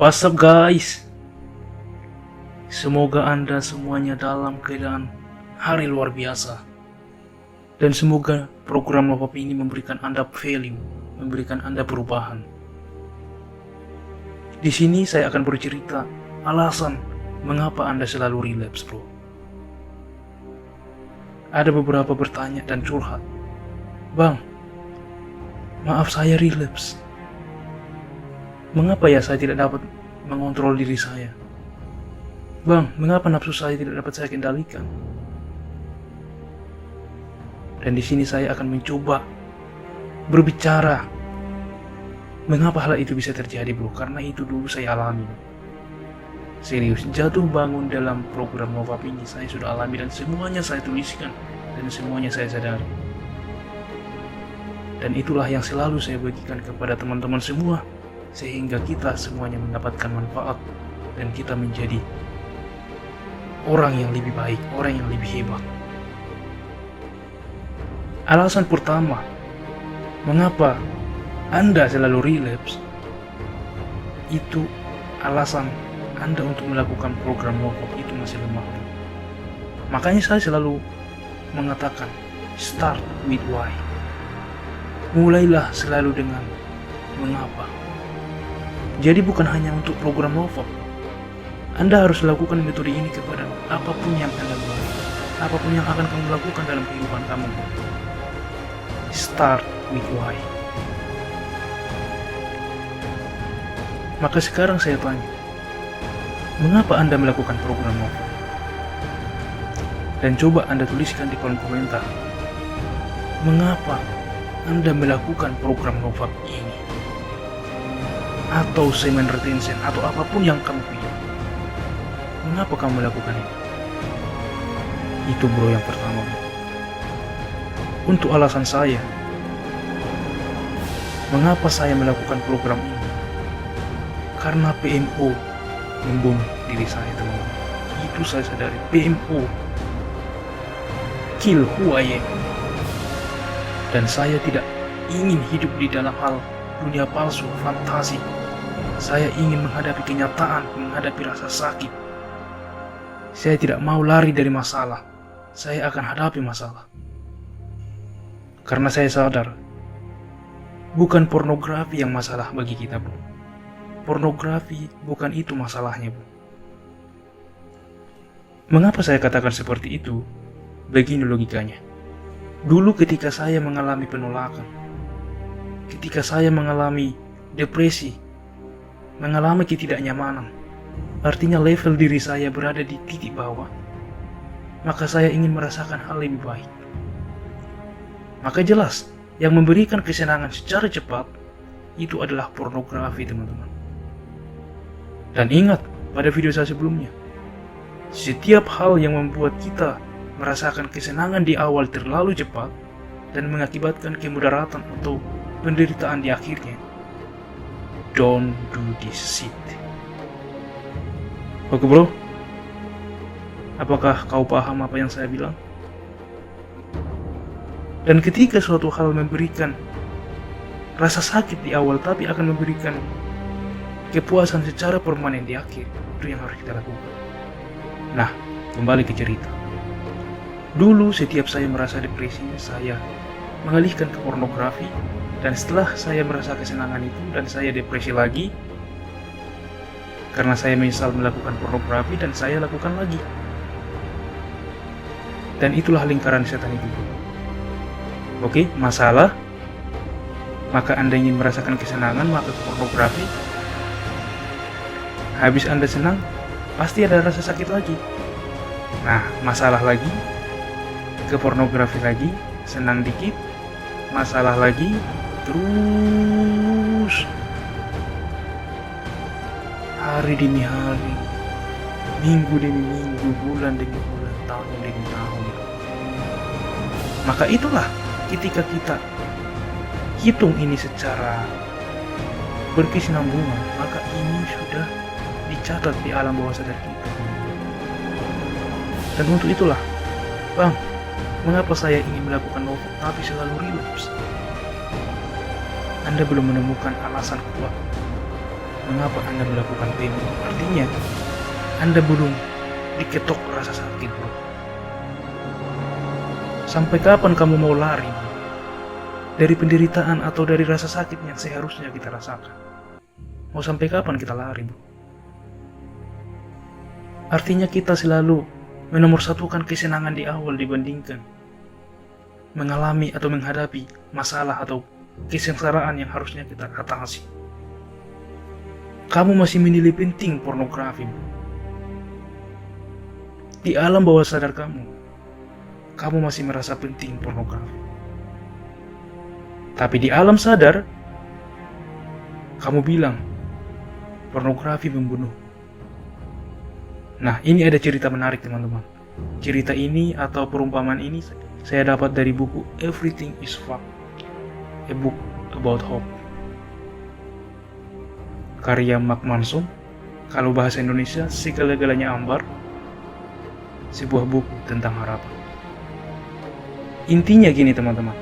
What's up guys? Semoga Anda semuanya dalam keadaan hari luar biasa. Dan semoga program Novap ini memberikan Anda value, memberikan Anda perubahan. Di sini saya akan bercerita alasan mengapa Anda selalu relapse, bro. Ada beberapa bertanya dan curhat. Bang, maaf saya relapse. Mengapa ya saya tidak dapat mengontrol diri saya? Bang, mengapa nafsu saya tidak dapat saya kendalikan? Dan di sini saya akan mencoba berbicara mengapa hal itu bisa terjadi, bro. Karena itu dulu saya alami. Serius, jatuh bangun dalam program Novap ini saya sudah alami dan semuanya saya tuliskan dan semuanya saya sadari. Dan itulah yang selalu saya bagikan kepada teman-teman semua, sehingga kita semuanya mendapatkan manfaat dan kita menjadi orang yang lebih baik, orang yang lebih hebat. Alasan pertama, mengapa Anda selalu relapse, itu alasan Anda untuk melakukan program Novap itu masih lemah. Makanya saya selalu mengatakan, start with why. Mulailah selalu dengan mengapa. Jadi bukan hanya untuk program Novap. Anda harus lakukan metode ini kepada apapun yang Anda buat, apapun yang akan kamu lakukan dalam kehidupan kamu. Start with why. Maka sekarang saya tanya, mengapa Anda melakukan program Novap? Dan coba Anda tuliskan di kolom komentar, mengapa Anda melakukan program Novap ini? Atau semen retention, atau apapun yang kamu pilih. Mengapa kamu melakukan itu? Itu bro yang pertama. Untuk alasan saya, mengapa saya melakukan program ini? Karena PMO membunuh diri saya, teman-teman. Itu saya sadari. PMO kill who I am. Dan saya tidak ingin hidup di dalam hal dunia palsu, fantasi. Saya ingin menghadapi kenyataan, menghadapi rasa sakit. Saya tidak mau lari dari masalah. Saya akan hadapi masalah. Karena saya sadar, bukan pornografi yang masalah bagi kita, bro. Pornografi bukan itu masalahnya, bro. Mengapa saya katakan seperti itu? Begini logikanya. Dulu ketika saya mengalami penolakan, ketika saya mengalami depresi, mengalami ketidaknyamanan, artinya level diri saya berada di titik bawah, maka saya ingin merasakan hal lebih baik. Maka jelas, yang memberikan kesenangan secara cepat, itu adalah pornografi, teman-teman. Dan ingat, pada video saya sebelumnya, setiap hal yang membuat kita merasakan kesenangan di awal terlalu cepat, dan mengakibatkan kemudaratan atau penderitaan di akhirnya, don't do this shit. Oke bro, apakah kau paham apa yang saya bilang? Dan ketika suatu hal memberikan rasa sakit di awal tapi akan memberikan kepuasan secara permanen di akhir, itu yang harus kita lakukan. Nah, kembali ke cerita. Dulu setiap saya merasa depresi, saya mengalihkan ke pornografi. Dan setelah saya merasa kesenangan itu dan saya depresi lagi, karena saya menyesal melakukan pornografi dan saya lakukan lagi. Dan itulah lingkaran setan itu. Oke, masalah, maka Anda ingin merasakan kesenangan, maka ke pornografi. Habis Anda senang, pasti ada rasa sakit lagi. Nah, masalah lagi, ke pornografi lagi, senang dikit, masalah lagi, terus hari demi hari, minggu demi minggu, bulan demi bulan, tahun demi tahun. Maka itulah ketika kita hitung ini secara berkesinambungan, maka ini sudah dicatat di alam bawah sadar kita. Dan untuk itulah, Bang, mengapa saya ingin melakukan Novap tapi selalu relapse? Anda belum menemukan alasan kuat mengapa Anda melakukan PMI? Artinya, Anda belum diketok rasa sakit, bro. Sampai kapan kamu mau lari dari penderitaan atau dari rasa sakit yang seharusnya kita rasakan? Mau sampai kapan kita lari, bro? Artinya kita selalu menomorsatukan kesenangan di awal dibandingkan mengalami atau menghadapi masalah atau kesengsaraan yang harusnya kita atasi. Kamu masih menilai penting pornografi. Di alam bawah sadar kamu masih merasa penting pornografi. Tapi di alam sadar, kamu bilang pornografi membunuh. Nah, ini ada cerita menarik, teman-teman. Cerita ini atau perumpamaan ini saya dapat dari buku Everything is Fuck, a book about hope, karya Mark Manson. Kalau bahasa Indonesia, segala-galanya ambar, sebuah buku tentang harapan. Intinya gini, teman-teman.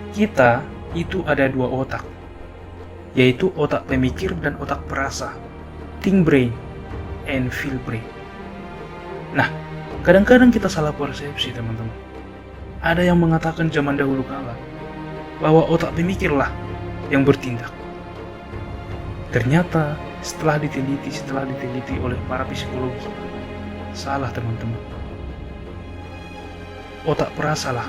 Kita itu ada dua otak, yaitu otak pemikir dan otak perasa, think brain and feel brain. Nah, kadang-kadang kita salah persepsi, teman-teman. Ada yang mengatakan zaman dahulu kala bahwa otak pemikirlah yang bertindak. Ternyata setelah diteliti oleh para psikologi, salah, teman-teman. Otak perasalah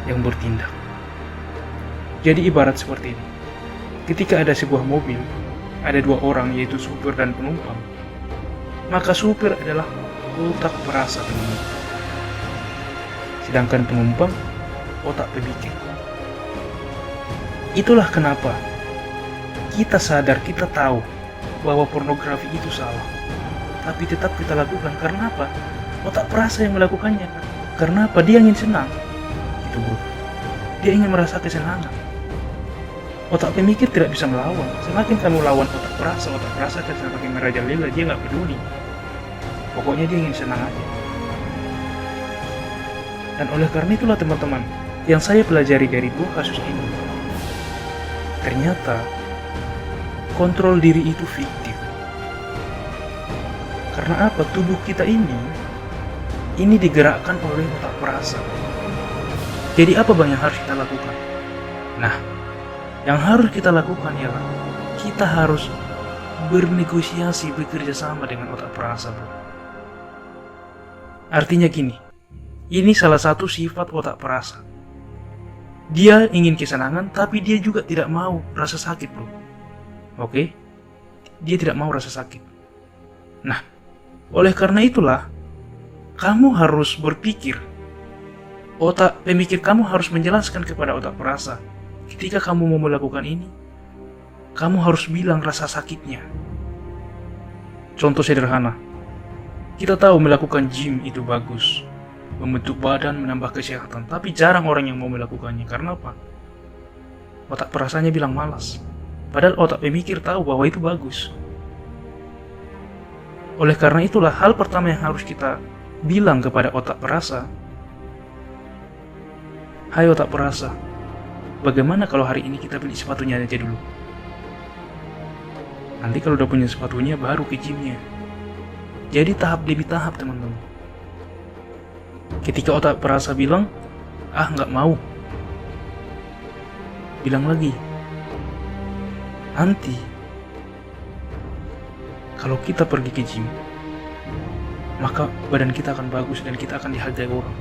yang bertindak. Jadi ibarat seperti ini. Ketika ada sebuah mobil, ada dua orang, yaitu supir dan penumpang. Maka supir adalah otak perasa, teman-teman. Sedangkan penumpang otak pemikir. Itulah kenapa kita sadar, kita tahu bahwa pornografi itu salah, tapi tetap kita lakukan. Karena apa? Otak perasa yang melakukannya. Karena apa? Dia ingin senang. Itu, bro. Dia ingin merasa kesenangan. Otak pemikir tidak bisa melawan. Semakin kamu lawan otak perasa akan semakin merajalela. Dia nggak peduli. Pokoknya dia ingin senang aja. Dan oleh karena itulah, teman-teman, yang saya pelajari dari dua kasus ini, ternyata kontrol diri itu fiktif. Karena apa? Tubuh kita ini digerakkan oleh otak perasa. Jadi apa yang harus kita lakukan? Nah, yang harus kita lakukan ialah kita harus bernegosiasi, bekerja sama dengan otak perasa, bro. Artinya gini, ini salah satu sifat otak perasa. Dia ingin kesenangan, tapi dia juga tidak mau rasa sakit, bro. Oke? Dia tidak mau rasa sakit. Nah, oleh karena itulah, kamu harus berpikir. Otak pemikir kamu harus menjelaskan kepada otak perasa. Ketika kamu mau melakukan ini, kamu harus bilang rasa sakitnya. Contoh sederhana. Kita tahu melakukan gym itu bagus, membentuk badan, menambah kesehatan, tapi jarang orang yang mau melakukannya. Karena apa? Otak perasanya bilang malas. Padahal otak pemikir tahu bahwa itu bagus. Oleh karena itulah, hal pertama yang harus kita bilang kepada otak perasa, hai otak perasa, bagaimana kalau hari ini kita beli sepatunya aja dulu? Nanti kalau udah punya sepatunya, baru ke gymnya. Jadi tahap demi tahap, teman-teman. Ketika otak perasa bilang, nggak mau, bilang lagi, nanti kalau kita pergi ke gym, maka badan kita akan bagus dan kita akan dihargai orang.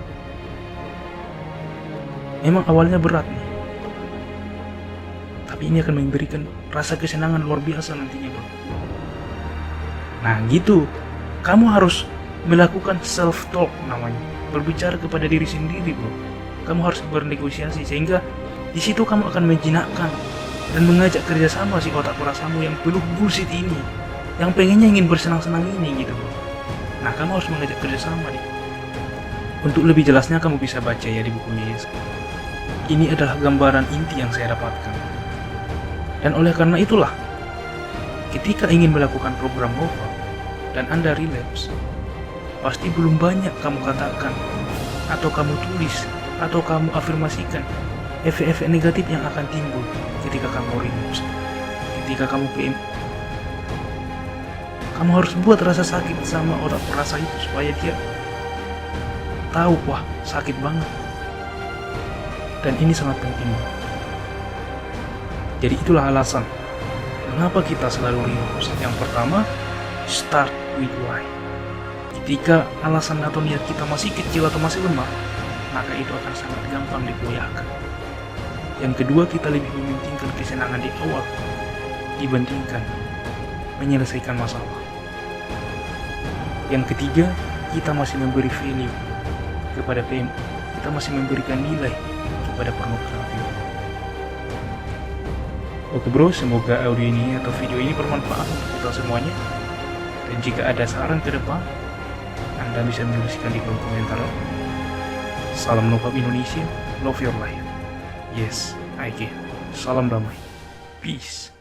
Memang awalnya berat nih, tapi ini akan memberikan rasa kesenangan luar biasa nantinya, bro. Nah gitu, kamu harus melakukan self-talk namanya, berbicara kepada diri sendiri, bro. Kamu harus bernegosiasi, sehingga di situ kamu akan menjinakkan dan mengajak kerjasama si otak perasamu yang penuh bullshit ini, yang pengennya ingin bersenang-senang ini, gitu, bro. Nah, kamu harus mengajak kerjasama nih. Untuk lebih jelasnya kamu bisa baca ya di bukunya Yes. Ini adalah gambaran inti yang saya dapatkan. Dan oleh karena itulah, ketika ingin melakukan program MOFA dan Anda relapse, pasti belum banyak kamu katakan, atau kamu tulis, atau kamu afirmasikan efek-efek negatif yang akan timbul ketika kamu relapse, ketika kamu Kamu harus buat rasa sakit sama orang perasa itu supaya dia tahu, wah sakit banget. Dan ini sangat penting. Jadi itulah alasan mengapa kita selalu review. Yang pertama, start with why. Ketika alasan atau niat kita masih kecil atau masih lemah, maka itu akan sangat gampang digoyahkan. Yang kedua, kita lebih mementingkan kesenangan di awal dibandingkan menyelesaikan masalah. Yang ketiga, kita masih memberi value kepada PMU. Kita masih memberikan nilai kepada pornografi. Oke bro, semoga audio ini atau video ini bermanfaat untuk kita semuanya. Dan jika ada saran ke depan, Anda bisa menuliskan di kolom komentar. Salam Nopap Indonesia, love your life. Yes, I can. Salam damai. Peace.